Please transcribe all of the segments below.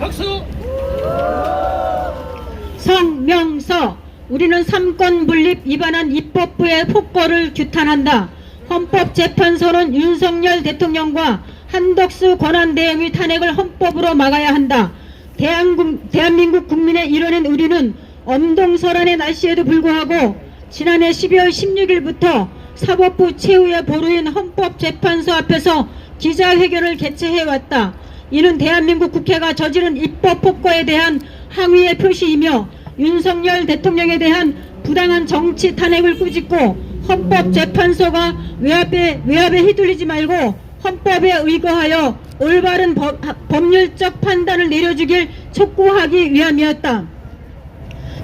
박수! 성명서. 우리는 삼권 분립 위반한 입법부의 폭거를 규탄한다. 헌법재판소는 윤석열 대통령과 한덕수 권한대행의 탄핵을 헌법으로 막아야 한다. 대한민국 국민의 일원인 우리는 엄동설한의 날씨에도 불구하고 지난해 12월 16일부터 사법부 최후의 보루인 헌법재판소 앞에서 기자회견을 개최해왔다. 이는 대한민국 국회가 저지른 입법 폭거에 대한 항의의 표시이며 윤석열 대통령에 대한 부당한 정치 탄핵을 꾸짖고 헌법재판소가 외압에 휘둘리지 말고 헌법에 의거하여 올바른 법률적 판단을 내려주길 촉구하기 위함이었다.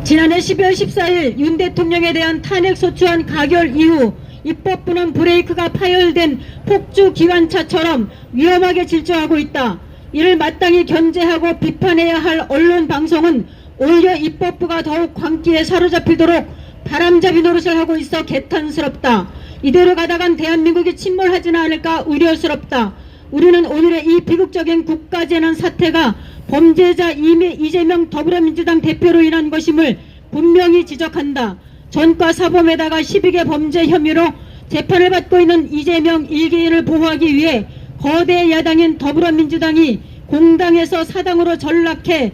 지난해 12월 14일 윤 대통령에 대한 탄핵소추안 가결 이후 입법부는 브레이크가 파열된 폭주 기관차처럼 위험하게 질주하고 있다. 이를 마땅히 견제하고 비판해야 할 언론 방송은 오히려 입법부가 더욱 광기에 사로잡히도록 바람잡이 노릇을 하고 있어 개탄스럽다. 이대로 가다간 대한민국이 침몰하지는 않을까 우려스럽다. 우리는 오늘의 이 비극적인 국가재난 사태가 범죄자 이재명 더불어민주당 대표로 인한 것임을 분명히 지적한다. 전과 사범에다가 12개 범죄 혐의로 재판을 받고 있는 이재명 1개인을 보호하기 위해 거대 야당인 더불어민주당이 공당에서 사당으로 전락해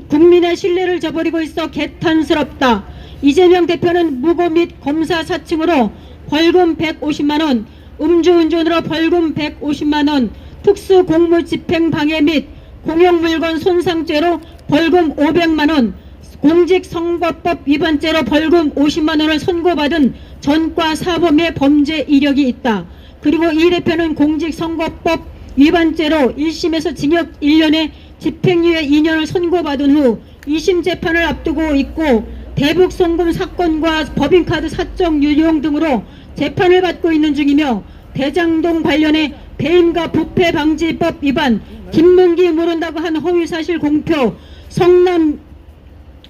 국민의 신뢰를 저버리고 있어 개탄스럽다. 이재명 대표는 무고 및 검사 사칭으로 벌금 150만원, 음주운전으로 벌금 150만원, 특수공무집행방해 및 공용물건 손상죄로 벌금 500만원, 공직선거법 위반죄로 벌금 50만원을 선고받은 전과 사범의 범죄 이력이 있다. 그리고 이 대표는 공직선거법 위반죄로 1심에서 징역 1년에 집행유예 2년을 선고받은 후 2심 재판을 앞두고 있고 대북송금 사건과 법인카드 사적 유용 등으로 재판을 받고 있는 중이며 대장동 관련해 배임과 부패방지법 위반, 김문기 모른다고 한 허위사실 공표, 성남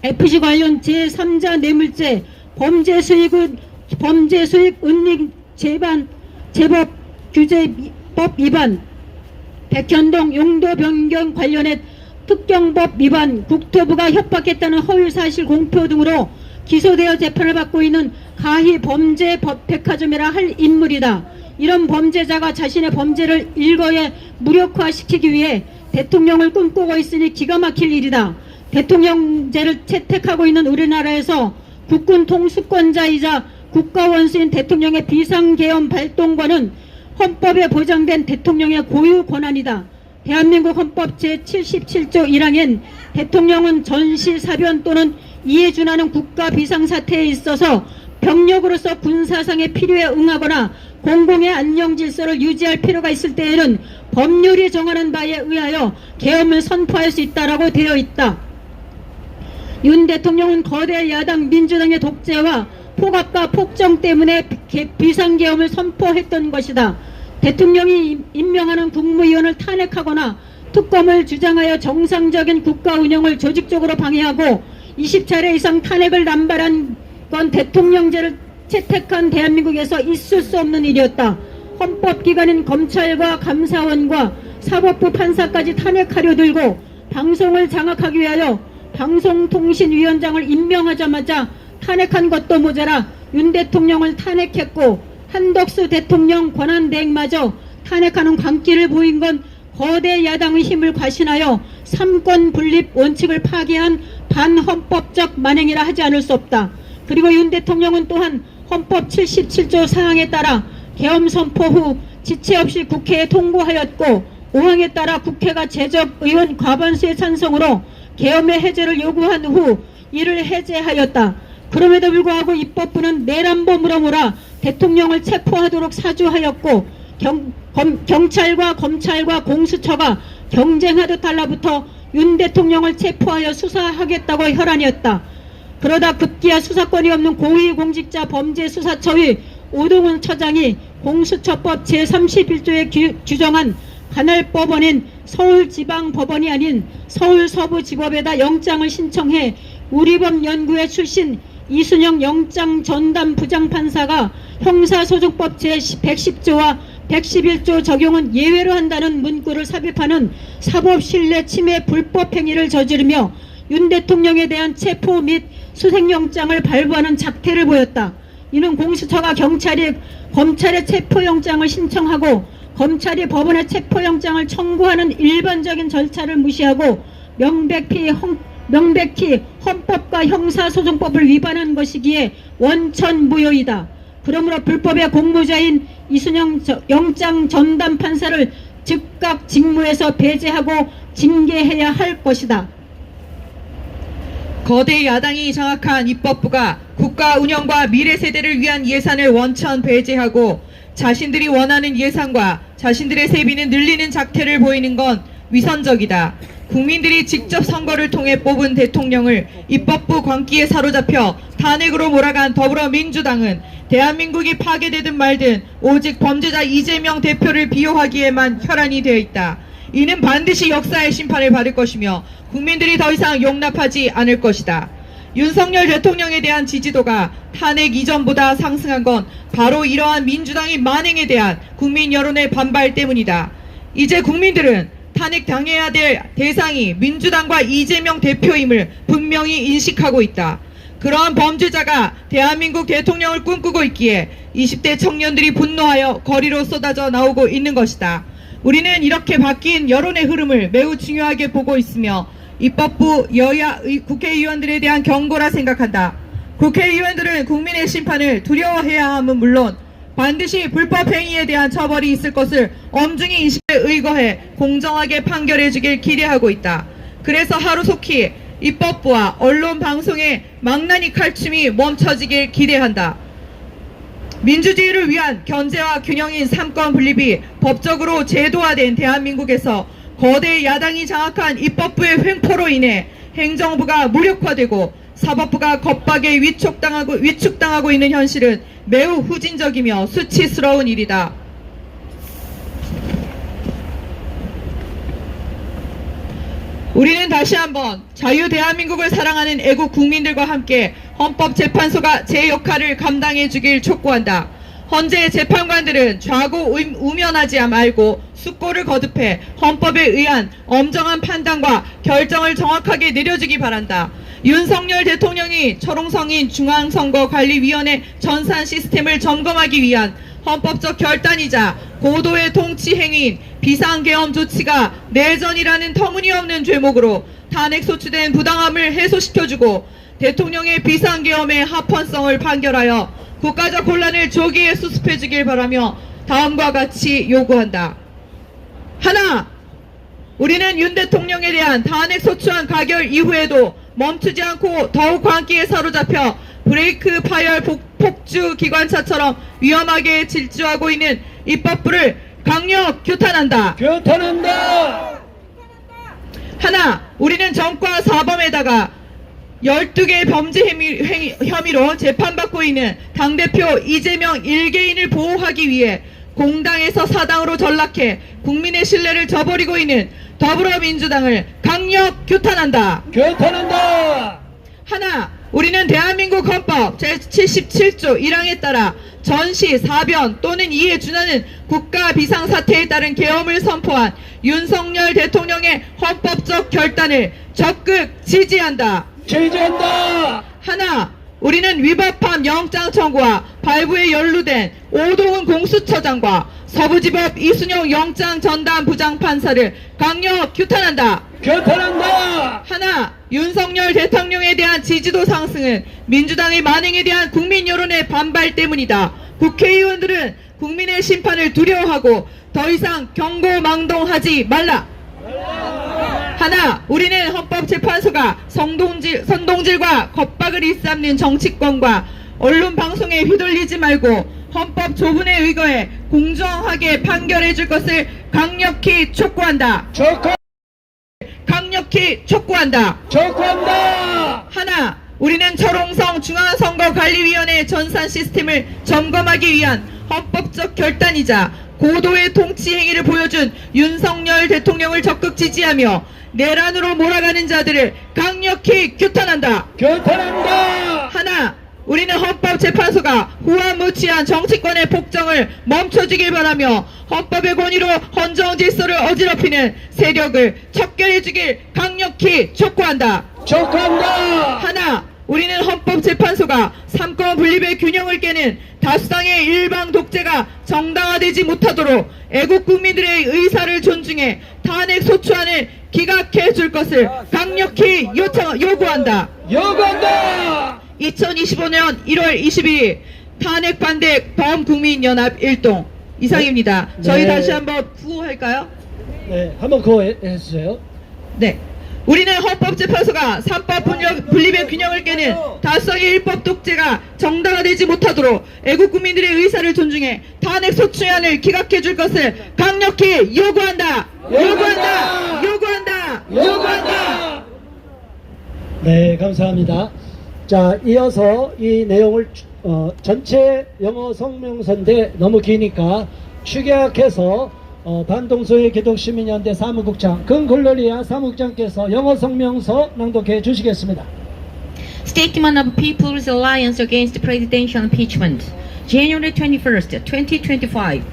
FC 관련 제3자 뇌물죄, 범죄수익 은닉 제법 규제법 위반, 백현동 용도 변경 관련해 특경법 위반, 국토부가 협박했다는 허위사실 공표 등으로 기소되어 재판을 받고 있는 가히 범죄 백화점이라 할 인물이다. 이런 범죄자가 자신의 범죄를 일거에 무력화시키기 위해 대통령을 꿈꾸고 있으니 기가 막힐 일이다. 대통령제를 채택하고 있는 우리나라에서 국군 통수권자이자 국가원수인 대통령의 비상계엄 발동권은 헌법에 보장된 대통령의 고유 권한이다. 대한민국 헌법 제77조 1항엔 대통령은 전시사변 또는 이에 준하는 국가 비상사태에 있어서 병력으로서 군사상의 필요에 응하거나 공공의 안녕질서를 유지할 필요가 있을 때에는 법률이 정하는 바에 의하여 계엄을 선포할 수 있다라고 되어 있다. 윤 대통령은 거대 야당 민주당의 독재와 폭압과 폭정 때문에 비상계엄을 선포했던 것이다. 대통령이 임명하는 국무위원을 탄핵하거나 특검을 주장하여 정상적인 국가 운영을 조직적으로 방해하고 20차례 이상 탄핵을 남발한 건 대통령제를 채택한 대한민국에서 있을 수 없는 일이었다. 헌법기관인 검찰과 감사원과 사법부 판사까지 탄핵하려 들고 방송을 장악하기 위하여 방송통신위원장을 임명하자마자 탄핵한 것도 모자라 윤 대통령을 탄핵했고 한덕수 대통령 권한대행마저 탄핵하는 광기를 보인 건 거대 야당의 힘을 과신하여 삼권 분립 원칙을 파괴한 반헌법적 만행이라 하지 않을 수 없다. 그리고 윤 대통령은 또한 헌법 77조 사항에 따라 계엄 선포 후 지체 없이 국회에 통고하였고 5항에 따라 국회가 제적 의원 과반수의 찬성으로 계엄의 해제를 요구한 후 이를 해제하였다. 그럼에도 불구하고 입법부는 내란범으로 몰아 대통령을 체포하도록 사주하였고 경찰과 검찰과 공수처가 경쟁하듯 달라붙어 윤 대통령을 체포하여 수사하겠다고 혈안이었다. 그러다 급기야 수사권이 없는 고위공직자 범죄수사처의 오동훈 처장이 공수처법 제31조에 규정한 관할법원인 서울지방법원이 아닌 서울서부지법에다 영장을 신청해 우리법 연구회 출신 이순영 영장 전담 부장판사가 형사소송법 제110조와 111조 적용은 예외로 한다는 문구를 삽입하는 사법신뢰 침해 불법 행위를 저지르며 윤 대통령에 대한 체포 및 수색영장을 발부하는 작태를 보였다. 이는 공수처가 경찰이 검찰의 체포영장을 신청하고 검찰이 법원의 체포영장을 청구하는 일반적인 절차를 무시하고 명백히 헌법과 형사소송법을 위반한 것이기에 원천무효이다. 그러므로 불법의 공모자인 이순영 영장 전담 판사를 즉각 직무에서 배제하고 징계해야 할 것이다. 거대 야당이 장악한 입법부가 국가 운영과 미래 세대를 위한 예산을 원천 배제하고 자신들이 원하는 예산과 자신들의 세비는 늘리는 작태를 보이는 건 위선적이다. 국민들이 직접 선거를 통해 뽑은 대통령을 입법부 광기에 사로잡혀 탄핵으로 몰아간 더불어민주당은 대한민국이 파괴되든 말든 오직 범죄자 이재명 대표를 비호하기에만 혈안이 되어 있다. 이는 반드시 역사의 심판을 받을 것이며 국민들이 더 이상 용납하지 않을 것이다. 윤석열 대통령에 대한 지지도가 탄핵 이전보다 상승한 건 바로 이러한 민주당의 만행에 대한 국민 여론의 반발 때문이다. 이제 국민들은 탄핵 당해야 될 대상이 민주당과 이재명 대표임을 분명히 인식하고 있다. 그러한 범죄자가 대한민국 대통령을 꿈꾸고 있기에 20대 청년들이 분노하여 거리로 쏟아져 나오고 있는 것이다. 우리는 이렇게 바뀐 여론의 흐름을 매우 중요하게 보고 있으며 입법부 여야 국회의원들에 대한 경고라 생각한다. 국회의원들은 국민의 심판을 두려워해야 함은 물론 반드시 불법 행위에 대한 처벌이 있을 것을 엄중히 인식에 의거해 공정하게 판결해 주길 기대하고 있다. 그래서 하루속히 입법부와 언론 방송의 망나니 칼춤이 멈춰지길 기대한다. 민주주의를 위한 견제와 균형인 삼권 분립이 법적으로 제도화된 대한민국에서 거대 야당이 장악한 입법부의 횡포로 인해 행정부가 무력화되고 사법부가 겁박에 위축당하고 있는 현실은 매우 후진적이며 수치스러운 일이다. 우리는 다시 한번 자유 대한민국을 사랑하는 애국 국민들과 함께 헌법재판소가 제 역할을 감당해 주길 촉구한다. 헌재 재판관들은 좌고 우면하지 말고 숙고를 거듭해 헌법에 의한 엄정한 판단과 결정을 정확하게 내려주기 바란다. 윤석열 대통령이 초롱성인 중앙선거관리위원회 전산 시스템을 점검하기 위한 헌법적 결단이자 고도의 통치 행위인 비상계엄 조치가 내전이라는 터무니없는 죄목으로 탄핵 소추된 부당함을 해소시켜주고 대통령의 비상계엄의 합헌성을 판결하여 국가적 혼란을 조기에 수습해주길 바라며 다음과 같이 요구한다. 하나, 우리는 윤 대통령에 대한 탄핵 소추안 가결 이후에도 멈추지 않고 더욱 광기에 사로잡혀 브레이크 파열 폭주 기관차처럼 위험하게 질주하고 있는 입법부를 강력 규탄한다. 하나, 우리는 정과 사범에다가 12개 범죄 혐의로 재판받고 있는 당대표 이재명 1개인을 보호하기 위해 공당에서 사당으로 전락해 국민의 신뢰를 저버리고 있는 더불어민주당을 강력 규탄한다. 하나, 우리는 대한민국 헌법 제77조 1항에 따라 전시, 사변 또는 이에 준하는 국가 비상사태에 따른 계엄을 선포한 윤석열 대통령의 헌법적 결단을 적극 지지한다. 하나, 우리는 위법한 영장 청구와 발부에 연루된 오동훈 공수처장과 서부지법 이순영 영장 전담 부장판사를 강력 규탄한다. 하나, 윤석열 대통령에 대한 지지도 상승은 민주당의 만행에 대한 국민 여론의 반발 때문이다. 국회의원들은 국민의 심판을 두려워하고 더 이상 경고망동하지 말라. 하나, 우리는 헌법재판소가 선동질과 겁박을 일삼는 정치권과 언론 방송에 휘둘리지 말고 헌법 조문에 의거해 공정하게 판결해 줄 것을 강력히 촉구한다. 강력히 촉구한다. 하나, 우리는 초롱성 중앙선거관리위원회 전산 시스템을 점검하기 위한 헌법적 결단이자 고도의 통치 행위를 보여준 윤석열 대통령을 적극 지지하며 내란으로 몰아가는 자들을 강력히 규탄한다. 하나, 우리는 헌법재판소가 후한무치한 정치권의 폭정을 멈춰주길 바라며 헌법의 권위로 헌정 질서를 어지럽히는 세력을 척결해주길 강력히 촉구한다. 하나, 우리는 헌법재판소가 삼권 분립의 균형을 깨는 다수당의 일방 독재가 정당화되지 못하도록 애국 국민들의 의사를 존중해 탄핵 소추안을 기각해 줄 것을 강력히 요구한다. 2025년 1월 22일 탄핵 반대 범국민연합 일동 이상입니다. 저희 네. 다시 한번 구호할까요? 네, 한번 그거 해주세요. 네. 우리는 헌법재판소가 삼법 분립의 균형을 깨는 다수당의 일법 독재가 정당화되지 못하도록 애국 국민들의 의사를 존중해 탄핵 소추안을 기각해 줄 것을 강력히 요구한다. 요구한다. 네, 감사합니다. 자, 이어서 이 내용을 전체 영어 성명서인데 너무 기니까 축약해서 반동소의 기독시민연대 사무국장 금글러리아 사무국장께서 영어 성명서 낭독해 주시겠습니다. Statement of People's Alliance Against Presidential Impeachment, January 21st, 2025.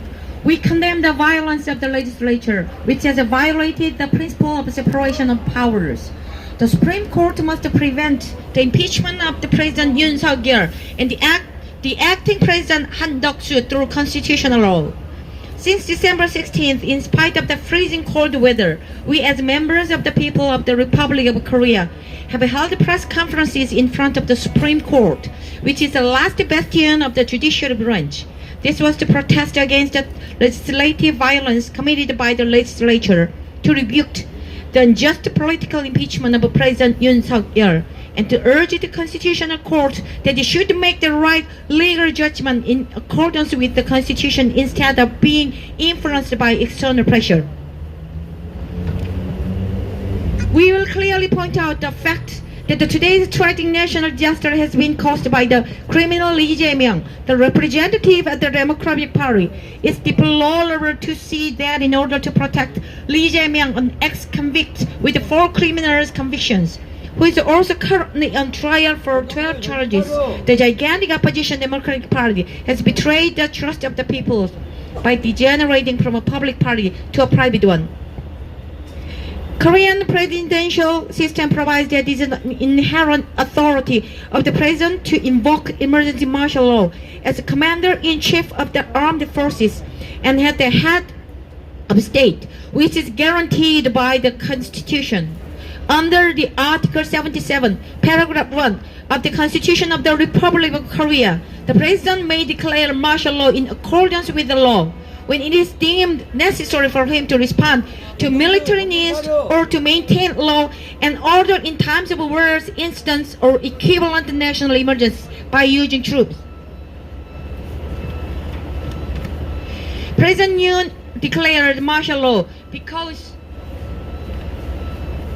We condemn the violence of the legislature, which has violated the principle of separation of powers. The Supreme Court must prevent the impeachment of the President Yoon Suk-yeol and the acting President Han Duck-soo through constitutional law. Since December 16th, in spite of the freezing cold weather, we as members of the people of the Republic of Korea have held press conferences in front of the Supreme Court, which is the last bastion of the judicial branch. This was to protest against the legislative violence committed by the legislature, to rebuke the unjust political impeachment of President Yoon Suk-yeol, and to urge the Constitutional Court that it should make the right legal judgment in accordance with the Constitution instead of being influenced by external pressure. We will clearly point out the fact that today's threatening national disaster has been caused by the criminal Lee Jae-myung, the representative of the Democratic Party. It's deplorable to see that in order to protect Lee Jae-myung, an ex-convict with 4 criminal convictions, who is also currently on trial for 12 charges, the gigantic opposition Democratic Party has betrayed the trust of the people by degenerating from a public party to a private one. Korean presidential system provides that it is an inherent authority of the president to invoke emergency martial law as commander-in-chief of the armed forces and as the head of state, which is guaranteed by the Constitution. Under the Article 77, Paragraph 1 of the Constitution of the Republic of Korea, the president may declare martial law in accordance with the law when it is deemed necessary for him to respond to military needs or to maintain law and order in times of war, incidents, or equivalent national emergencies by using troops. President Yoon declared martial law because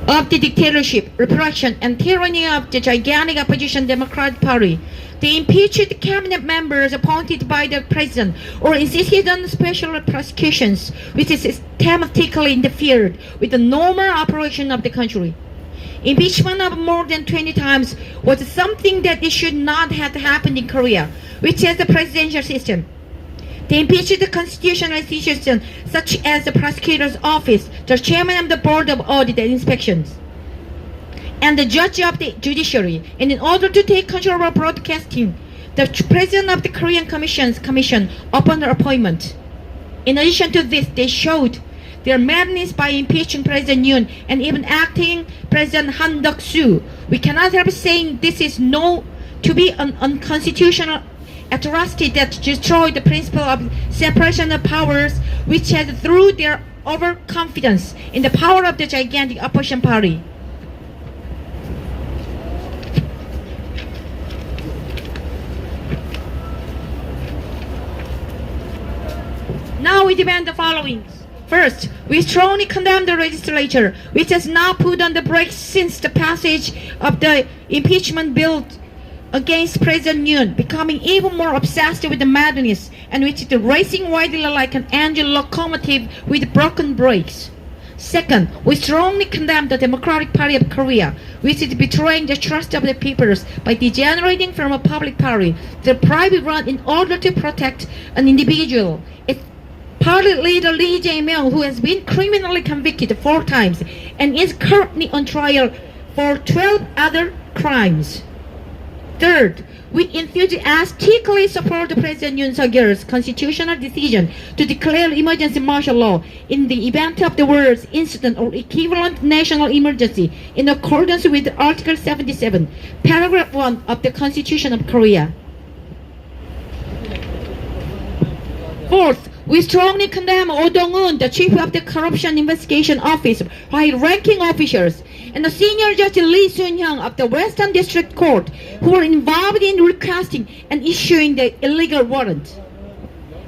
of the dictatorship, repression, and tyranny of the gigantic opposition Democratic Party. The impeached cabinet members appointed by the president or insisted on special prosecutions, which systematically interfered with the normal operation of the country. Impeachment of more than 20 times was something that it should not have happened in Korea, which has the presidential system. They impeached constitutional institutions such as the prosecutor's office, the chairman of the board of audit and inspections, and the judge of the judiciary. And in order to take control of broadcasting, the president of the Korean Commission upon their appointment. In addition to this, they showed their madness by impeaching President Yoon and even acting President Han Duck-soo. We cannot help saying this is known to be an unconstitutional atrocity that destroyed the principle of separation of powers, which has through their overconfidence in the power of the gigantic opposition party. Now we demand the following. First, we strongly condemn the legislature, which has now put on the brakes since the passage of the impeachment bill against President Yoon, becoming even more obsessed with the madness, and which is racing wildly like an engine locomotive with broken brakes. Second, we strongly condemn the Democratic Party of Korea, which is betraying the trust of the peoples by degenerating from a public party to a private one in order to protect an individual. Its party leader Lee Jae-myung, who has been criminally convicted 4 times and is currently on trial for 12 other crimes. Third, we enthusiastically support President Yoon Suk-yeol's constitutional decision to declare emergency martial law in the event of the worst incident or equivalent national emergency in accordance with Article 77, Paragraph 1 of the Constitution of Korea. Fourth, we strongly condemn Oh Dong-un, the chief of the Corruption Investigation Office, high-ranking officials, and the senior judge Lee Soon-hyung of the Western District Court, who were involved in requesting and issuing the illegal warrant.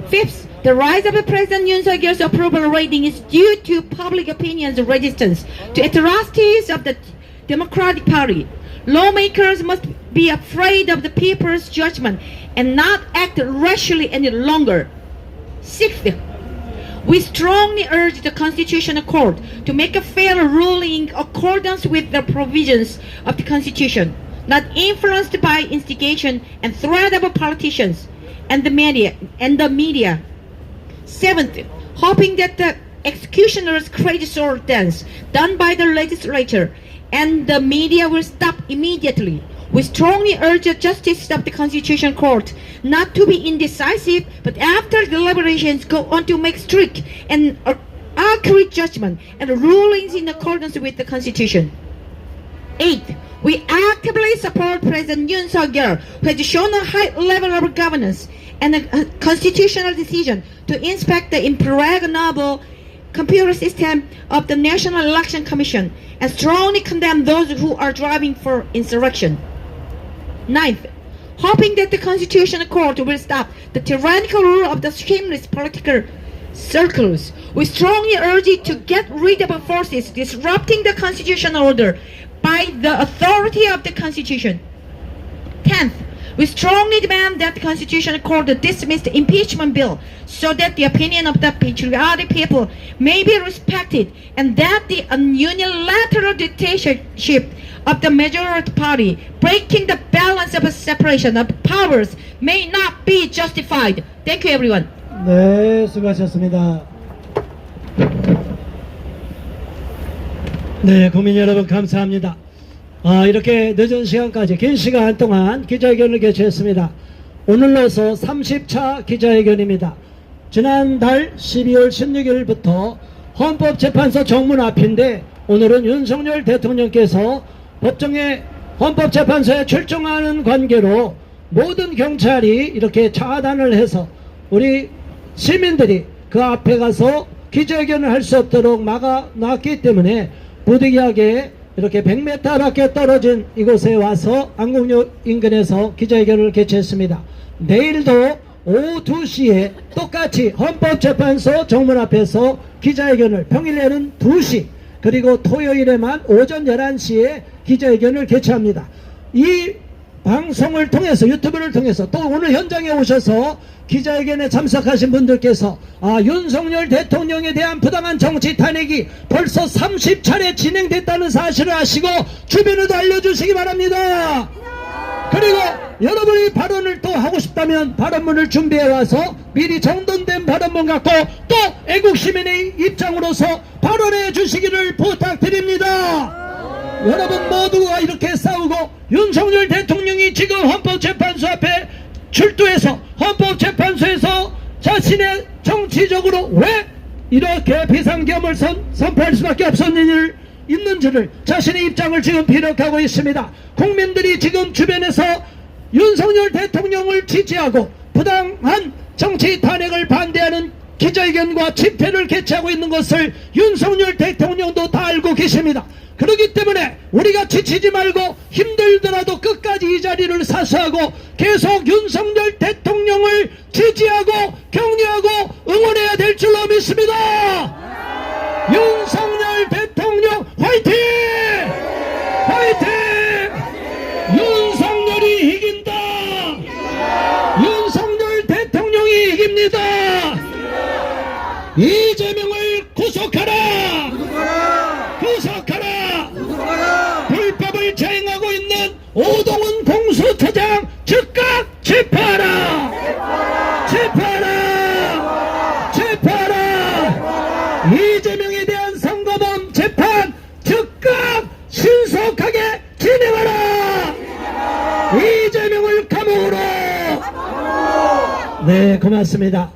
Fifth, the rise of President Yoon Suk-yeol's approval rating is due to public opinion's resistance to atrocities of the Democratic Party. Lawmakers must be afraid of the people's judgment and not act rashly any longer. Sixth, we strongly urge the Constitutional Court to make a fair ruling in accordance with the provisions of the Constitution, not influenced by instigation and threat of politicians and the media. Seventh, hoping that the executioner's crazy sword dance done by the legislature and the media will stop immediately. We strongly urge the justices of the Constitutional Court not to be indecisive, but after deliberations go on to make strict and accurate judgment and rulings in accordance with the Constitution. Eighth, we actively support President Yoon Suk-yeol, who has shown a high level of governance and a constitutional decision to inspect the impregnable computer system of the National Election Commission and strongly condemn those who are driving for insurrection. Ninth, hoping that the Constitutional Court will stop the tyrannical rule of the shameless political circles, we strongly urge it to get rid of forces disrupting the constitutional order by the authority of the Constitution. 10th, we strongly demand that the Constitutional Court dismiss the impeachment bill so that the opinion of the patriotic people may be respected and that the unilateral dictatorship of the majority party, breaking the balance of separation of powers, may not be justified. Thank you, everyone. 네, 수고하셨습니다. 네, 국민 여러분 감사합니다. 이렇게 늦은 시간까지 긴 시간 동안 기자회견을 개최했습니다. 오늘로서 30차 기자회견입니다. 지난달 12월 16일부터 헌법재판소 정문 앞인데 오늘은 윤석열 대통령께서 법정에 헌법재판소에 출정하는 관계로 모든 경찰이 이렇게 차단을 해서 우리 시민들이 그 앞에 가서 기자회견을 할 수 없도록 막아놨기 때문에 부득이하게 이렇게 100m 밖에 떨어진 이곳에 와서 안국역 인근에서 기자회견을 개최했습니다. 내일도 오후 2시에 똑같이 헌법재판소 정문 앞에서 기자회견을 평일에는 2시 그리고 토요일에만 오전 11시에 기자회견을 개최합니다. 이 방송을 통해서 유튜브를 통해서 또 오늘 현장에 오셔서 기자회견에 참석하신 분들께서 윤석열 대통령에 대한 부당한 정치 탄핵이 벌써 30차례 진행됐다는 사실을 아시고 주변에도 알려주시기 바랍니다. 그리고 여러분이 발언을 또 하고 싶다면 발언문을 준비해 와서 미리 정돈된 발언문 갖고 또 애국시민의 입장으로서 발언해 주시기를 부탁드립니다. 여러분 모두가 이렇게 싸우고 윤석열 대통령이 지금 헌법재판소 앞에 출두해서 헌법재판소에서 자신의 정치적으로 왜 이렇게 비상계엄을 선포할 수밖에 있는지를 자신의 입장을 지금 피력하고 있습니다. 국민들이 지금 주변에서 윤석열 대통령을 지지하고 부당한 정치 탄핵을 반대하는 기자회견과 집회를 개최하고 있는 것을 윤석열 대통령도 다 알고 계십니다. 그렇기 때문에 우리가 지치지 말고 힘들더라도 끝까지 이 자리를 사수하고 계속 윤석열 대통령을 지지하고 격려하고 응원해야 될 줄로 믿습니다. 윤석열 대통령 화이팅! 화이팅! 윤석열이 이긴다! 윤석열 대통령이 이깁니다! 이재명을 구속하라! 오동훈 공수처장 즉각 체포하라! 체포하라! 체포하라! 이재명에 대한 선거범 재판 즉각 신속하게 진행하라! 이재명을 감옥으로! 네, 고맙습니다.